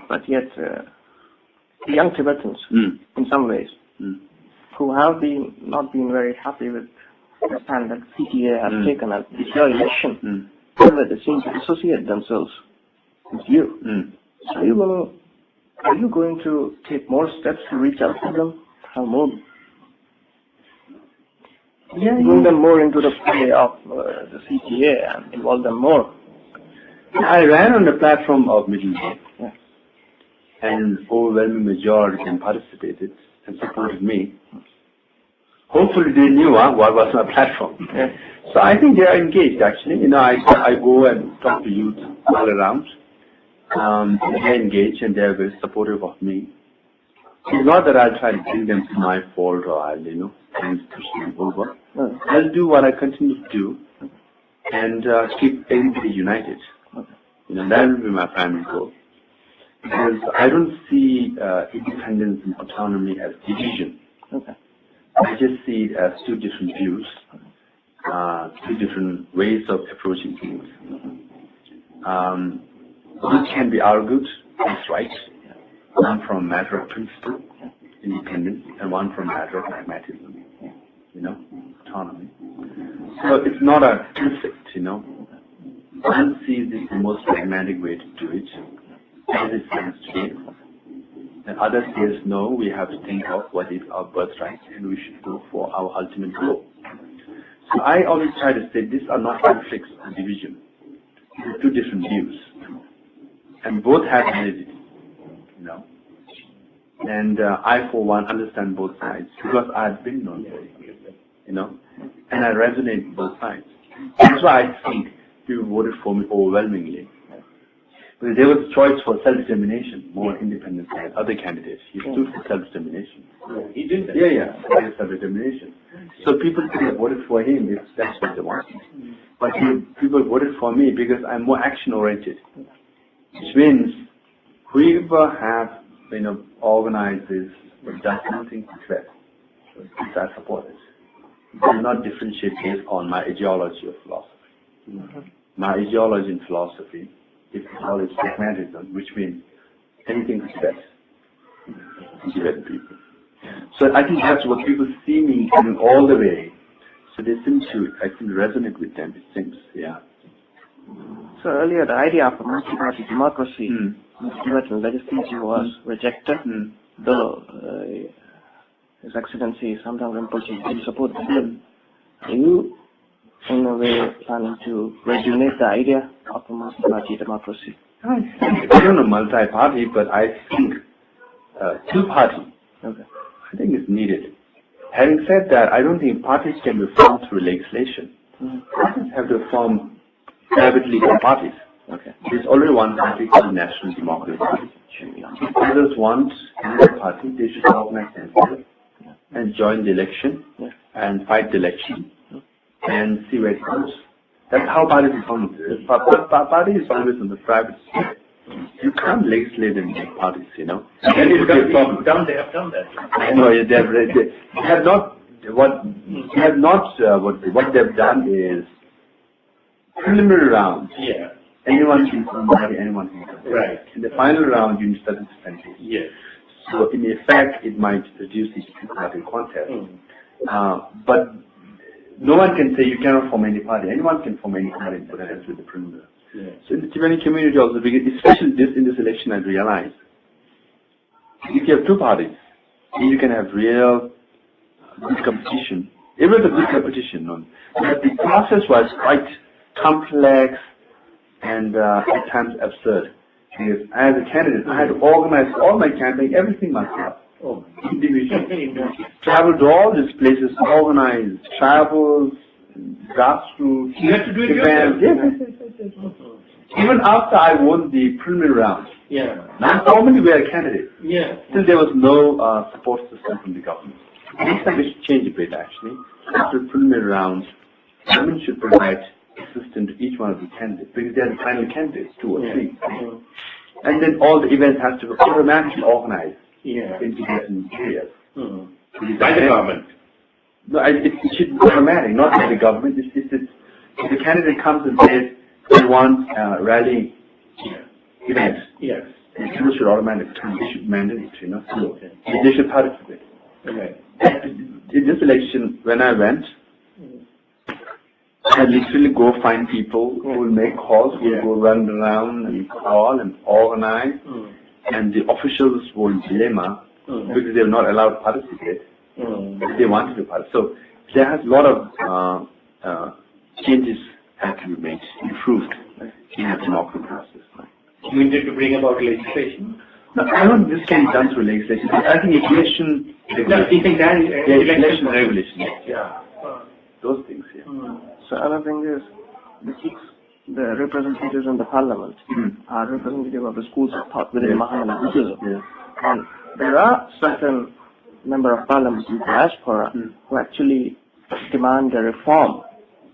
but yet young Tibetans, in some ways, who have not been very happy with the stand that CTA has taken at this year election, where they seem to associate themselves with you. So are you going to take more steps to reach out to them? Bring them more into the play of the CTA and involve them more? I ran on the platform of Middle East, and overwhelming majority participated and supported me. Hopefully they knew what was my platform. So I think they are engaged actually. I go and talk to youth all around. They're engaged and they're very supportive of me. It's not that I'll try to bring them to my fold or I'll, push them over. I'll do what I continue to do and keep everybody united. That will be my primary goal. Because I don't see independence and autonomy as division. I just see it as two different views, two different ways of approaching things. One can be argued, that's right. One from a matter of principle, independence, and one from a matter of pragmatism, autonomy. So it's not a conflict, One sees this the most pragmatic way to do it, as it stands today. And others says, no, we have to think of what is our birthright and we should go for our ultimate goal. So I always try to say these are not conflicts or division. These are two different views. And both have validity, And I, for one, understand both sides because I've been on both, and I resonate with both sides. That's why I think people voted for me overwhelmingly. Because there was a choice for self-determination, more independent than other candidates. He stood for self-determination. He did that? Yeah, self-determination. So people could have voted for him if that's what they wanted. But people voted for me because I'm more action-oriented. Which means whoever have, organized this or done something to Tibet, I support it. I do not differentiate based on my ideology of philosophy. My ideology in philosophy is knowledge pragmatism, which means anything to Tibet, Tibetan people. So I think that's what people see me coming all the way. So they seem to, resonate with them, it seems, So earlier the idea of a multi-party democracy in the Tibetan legislature was rejected, though His Excellency sometimes impulsively did support the bill. Are you, in a way, planning to rejuvenate the idea of a multi-party democracy? I don't know multi-party, but I think two-party, I think is needed. Having said that, I don't think parties can be formed through legislation. Parties have to form privately legal parties. There's already one party called National Democratic Party. If others want another party, they should organize themselves and join the election and fight the election and see where it goes. That's how parties are formed. Party is always in the private sphere. You can't legislate and make parties, And they have done that. I know they have not. What they've done is preliminary round. Anyone can form party, anyone can form. Right. In the final round, you need certain percentage. So in effect, it might reduce the two-party contest. But no one can say you cannot form any party. Anyone can form any party, but that's with the preliminary. So in the Tibetan community also, especially in this election, I realized if you have two parties, you can have real good competition. It was a good competition, but the process was quite complex and at times absurd. Because as a candidate, I had to organize all my campaign, everything myself. Individually. Travel to all these places, organize travels, grassroots, you had to do it yourself. Yes. Even after I won the preliminary round, not formally we were a candidate. Still there was no support system from the government. Next time we should change a bit actually. After the preliminary round, the government should provide assistance to each one of the candidates because they are the final candidates, 2 or 3. And then all the events have to be automatically organized in different areas. By the government. No, it should be automatic, not by the government. If the candidate comes and says they want rally events, People should automatically, they should mandate it, you know. So they should participate. Okay. In this election, when I went, I literally go find people who will make calls, who will go run around and call and organize, and the officials will dilemma because they're not allowed to participate. They wanted to participate. So there has a lot of changes have to be made, improved in the democratic process. You intend to bring about legislation? No, I don't think this can be done through legislation. I think election regulation, regulation. Yeah. Those things, yeah. So another thing is, the representatives in the parliament are representative of the schools of thought within Mahayana Buddhism. And there are certain member of parliament in diaspora who actually demand a reform,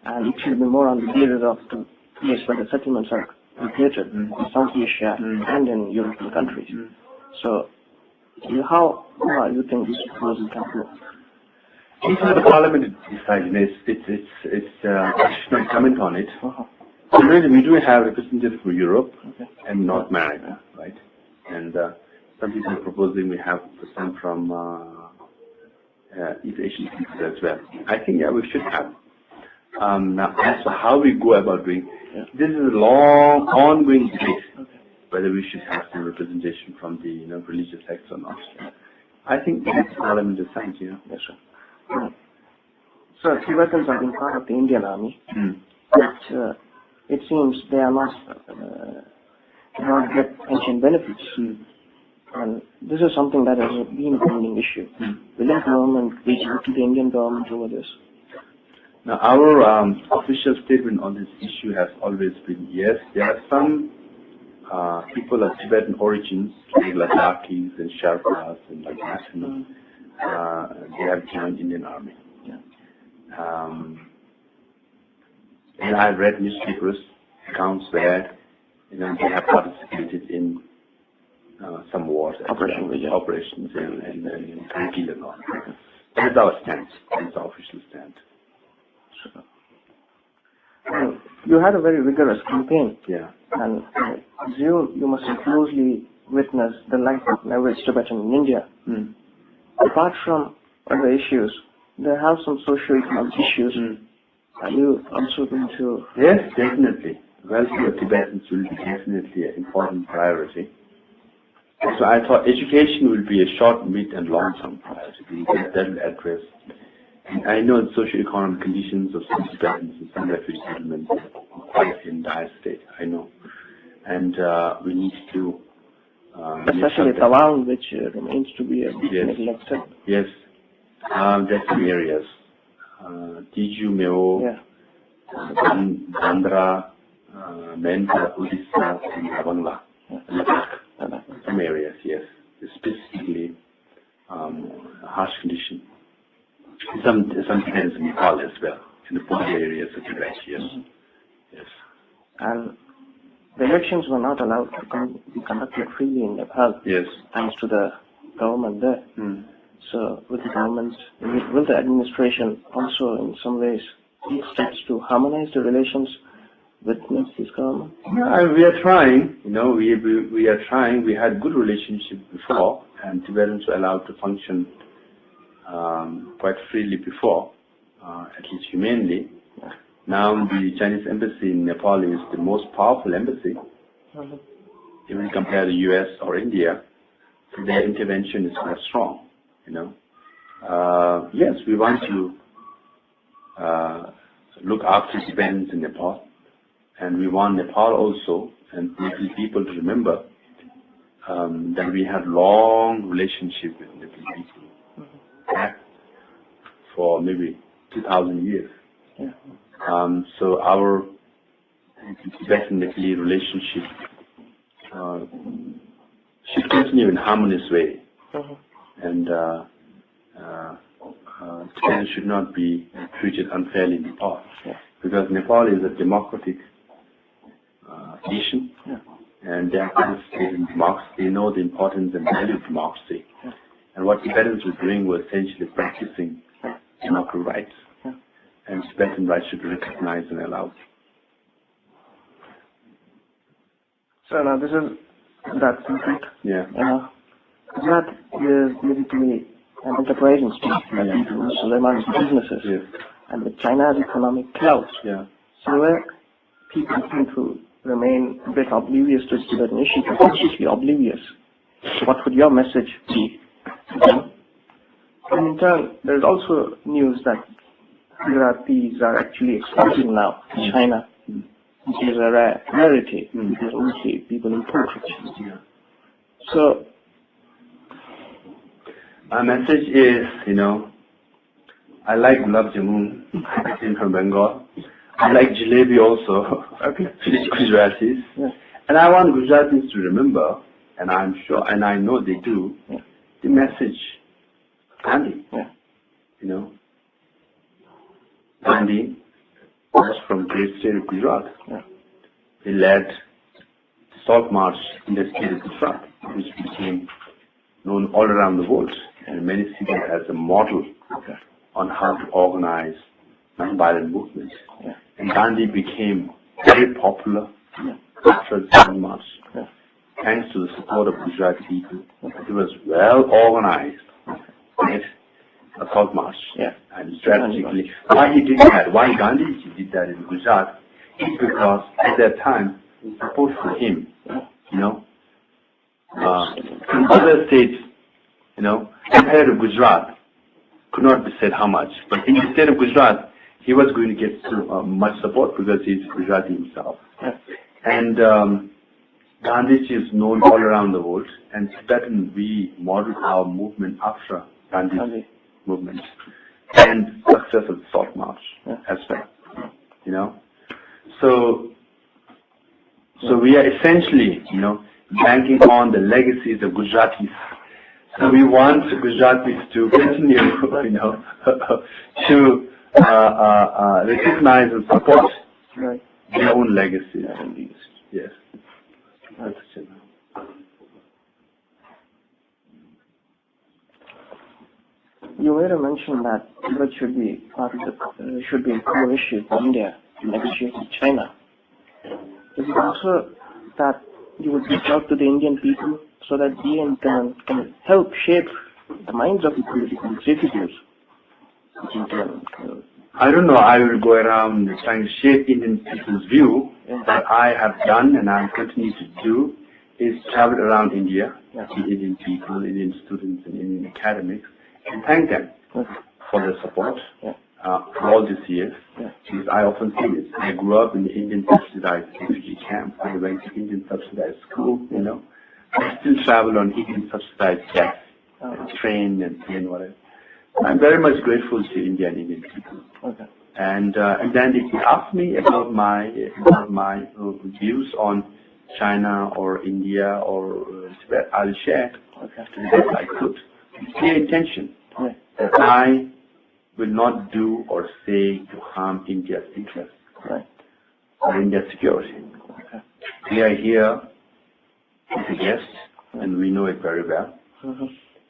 and it should be more on the basis of the place where the settlements are located in South Asia and in European countries. So, how you think this proposal can go? It's the parliament decision. I should not comment on it. So really, we do have representatives for Europe and North America, right? And some people are proposing we have some from East Asian countries as well. I think we should have. Now, as for how we go about doing, this is a long, ongoing debate whether we should have some representation from the religious sects or not. I think the parliament decides, Yes, sir. So Tibetans have been part of the Indian army, but it seems they are not get pension benefits. And this is something that has been a pending issue. Will the government reach out to the Indian government over this? Now, our official statement on this issue has always been yes. There are some people of Tibetan origins, like Ladakhis and Sherpas and like that, they have joined Indian army. And I've read newspapers accounts where they have participated in some wars, operations in Turkey and all. That is our stance. That's our official stance. You had a very vigorous campaign. And you must have closely witnessed the life of an average Tibetan in India. Apart from other issues, there have some socio-economic issues. Are you also going to... Yes, definitely. Welfare of Tibetans will be definitely an important priority. So I thought education will be a short, mid, and long-term priority. That will address. And I know the socio-economic conditions of some Tibetans and some refugee settlements are quite in dire state. I know, and we need to. Especially Tawang, which remains to be a bit neglected. Yes, there's some areas. Tiju, Meo, Bandra, Menta, Odisha, and Bangla. Some areas, yes. Specifically, harsh condition. Some Tibetans in Nepal as well, in the border areas of Tibet, yes. Yes. And the elections were not allowed to be conducted freely in Nepal. Yes. Thanks to the government there. So, will the administration also in some ways take steps to harmonize the relations with this government? Yeah, we are trying. We are trying. We had good relationship before, and Tibetans were allowed to function quite freely before, at least humanely. Now the Chinese embassy in Nepal is the most powerful embassy, even compared to US or India. So their intervention is quite strong. Yes, we want to look after Tibetans in Nepal, and we want Nepal also and people to remember that we had long relationship with Nepal people for maybe 2,000 years. So our Tibetan-Nepali relationship should continue in harmonious way, and Tibetans should not be treated unfairly in Nepal, because Nepal is a democratic nation, and they have participated in democracy. They know the importance and value of democracy, and what Tibetans were doing was essentially practicing democratic rights, and Tibetan rights should be recognized and allowed. So now this is That's it. Yeah. That is basically an enterprising state that people so they manage businesses. Yes. And with China's economic clout, Yeah. so where people seem to remain a bit oblivious to certain issues, consciously oblivious. So what would your message be? And in turn, there's also news that Gujaratis are actually exporting now to China, which is a rarity, because obviously people import it. Yeah. So, my message is, I like gulab jamun. I'm from Bengal. I like jalebi also. okay. Gujaratis. Yeah. And I want Gujaratis to remember, and I'm sure, and I know they do, the message. Gandhi. Yeah. Gandhi was from great state of Gujarat. Yeah. He led the Salt March in the state of Gujarat, which became known all around the world, and many see it as a model on how to organize non-violent movements. Yeah. And Gandhi became very popular after the Salt March, thanks to the support of Gujarati people. It was well organized, right? A Salt March, and strategically. Why he did that? Why Gandhi did that in Gujarat? Is because at that time, support for him, in other states, compared to Gujarat, could not be said how much. But in the state of Gujarat, he was going to get much support because he's Gujarati himself. And Gandhiji is known all around the world, and Tibetan, we modeled our movement after Gandhi's movement and success of the Salt March as well. So we are essentially, banking on the legacies of Gujaratis. So we want Gujaratis to continue, to recognize and support their own legacies. Yes. That's it. You made a mention that Tibet should be part of should be a core issue for India to negotiate with China. Is it also that you would reach out to the Indian people so that they in turn can help shape the minds of the political executives? I don't know. I will go around trying to shape Indian people's view. What I have done and I continue to do is travel around India, to Indian people, Indian students, and Indian academics, and thank them for their support for all these years. Because I often say this. I grew up in the Indian subsidized refugee camp. I went to Indian subsidized school. I still travel on Indian subsidized jets, train and plane, whatever. I'm very much grateful to India and Indian people. And then if you ask me about my views on China or India or Tibet, I'll share the best I could. Clear intention that I will not do or say to harm India's interests or India's security. We are here as a guest, and we know it very well.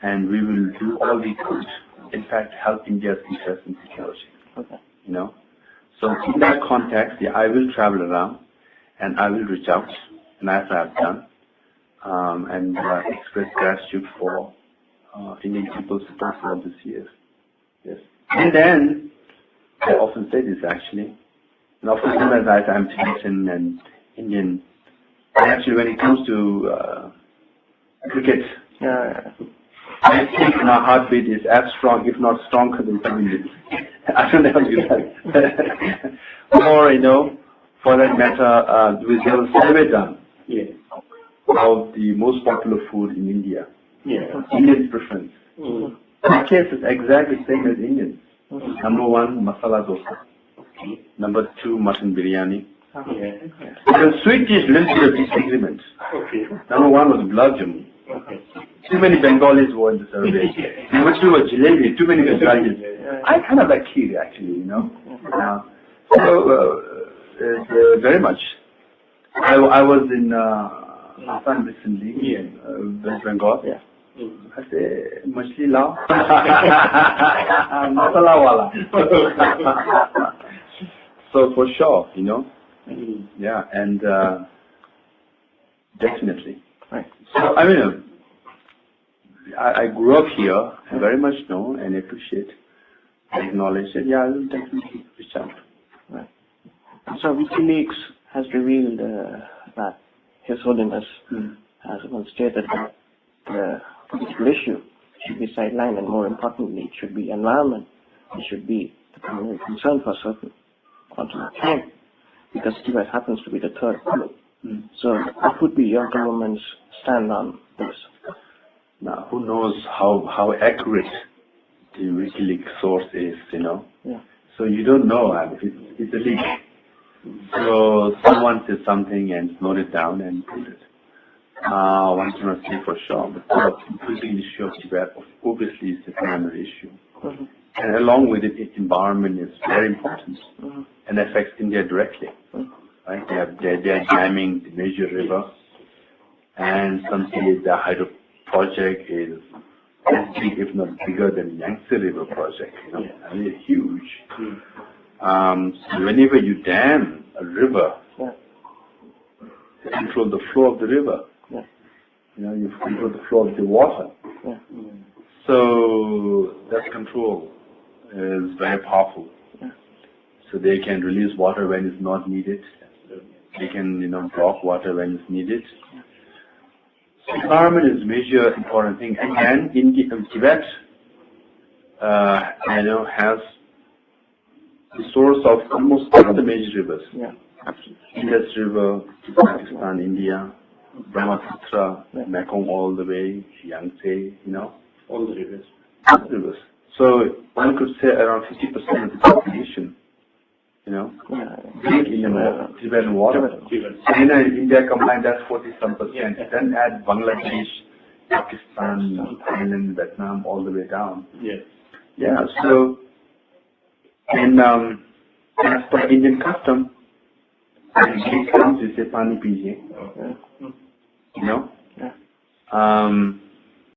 And we will do all we could, in fact, help India's interests and security. So in that context, I will travel around and I will reach out, and as I have done, and express gratitude for Indian people's support for all these years. Yes. And then, I often say this actually, and often sometimes I'm Tibetan and Indian, and actually when it comes to cricket, I think my heartbeat is as strong, if not stronger than something. I don't know you that. Or, for that matter, there was a survey done of the most popular food in India. Indians' preference. My case is exactly the same as Indians. Number 1, masala dosa. Number 2, mutton biryani. The sweet dish, little bit of disagreement. Number 1 was gulab jamun. Too many Bengalis were in the survey. Number 2 was jalebi. Too many Gujarati's. I kind of like kheer, actually, So, very much. I was in Assam recently, in West Bengal. I say, machli lao. Masala wala. So, for sure, and definitely. Right. So, I mean, I grew up here and very much know and appreciate and acknowledge that, yeah, I will definitely reach out. Right. So WikiLeaks has revealed that His Holiness has once stated that the political issue should be sidelined, and more importantly, it should be environment. It should be the primary concern for a certain quantum of time, because Tibet happens to be the third pool. So what would be your government's stand on this? Now, who knows how accurate the WikiLeaks source is, you know? Yeah. So you don't know. I mean, it's a leak. So someone says something and note it down and put it. One cannot say for sure, but the political issue of Tibet obviously is the primary issue. And along with it, environment is very important and affects India directly. Right? They are damming the major river, and some say the hydro project is as big, if not bigger, than Yangtze River project. You know, I mean, it's huge. So whenever you dam a river, you control the flow of the river. You know, you control the flow of the water. So that control is very powerful. So they can release water when it's not needed. They can, you know, block water when it's needed. So environment is a major important thing. And India, Tibet, you know, has the source of almost all the major rivers. Indus River, Pakistan, India, Brahmaputra, Mekong all the way, Yangtze, you know, All the rivers. all the rivers. So one could say around 50% of the population, you know, drink in the Tibetan water. So, you know, India combined, that's 40-some%. Then add Bangladesh, Pakistan, Thailand, Vietnam, all the way down. Yeah, so, and as per Indian custom, when it comes, you say, Pani Piji. You know?